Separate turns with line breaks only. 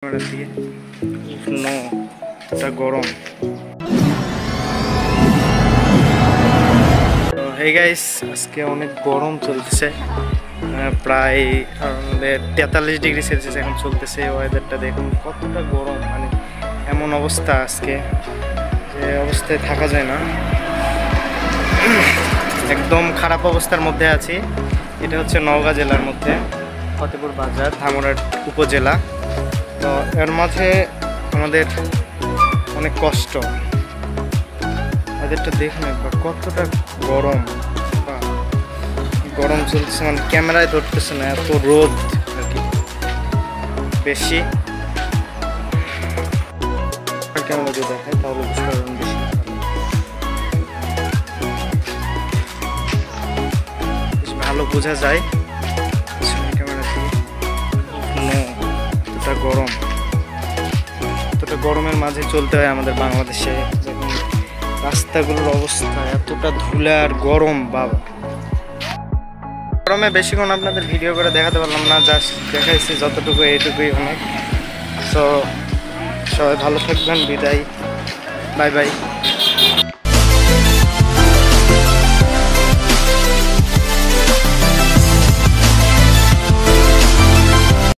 দিয়ে নো এটা গরম। হেই গাইস, আজকে অনেক গরম চলতেছে, প্রায় 43 ডিগ্রি সেলসিয়াস এখন চলতেছে। ওয়েদারটা দেখুন কতটা গরম, মানে এমন অবস্থা আজকে যে অবস্থায় থাকা যায় না, একদম খারাপ অবস্থার মধ্যে আছি। এটা হচ্ছে নওগাঁ জেলার মধ্যে ফতেপুর বাজার ধামরাট উপজেলা। তো এর মাঝে আমাদের অনেক কষ্ট। ওদেরটা দেখুন একবার কতটা গরম, গরম চলতেছে, মানে ক্যামেরায় ধরতেছে না, এত রোদ আর কি বেশি। ক্যামেরা যদি দেখায় তাহলে বুঝতে পারবেন বেশি ভালো বোঝা যায় ক্যামেরা দিয়ে। এতটা গরম, এতটা গরমের মাঝে চলতে হয় আমাদের বাংলাদেশে। যখন রাস্তাগুলোর অবস্থা এতটা ধুলা আর গরম, বাবা গরমে বেশিক্ষণ আপনাদের ভিডিও করে দেখাতে পারলাম না, জাস্ট দেখাইছি যতটুকু, এইটুকুই অনেক। সো সবাই ভালো থাকবেন, বিদায়, বাই বাই।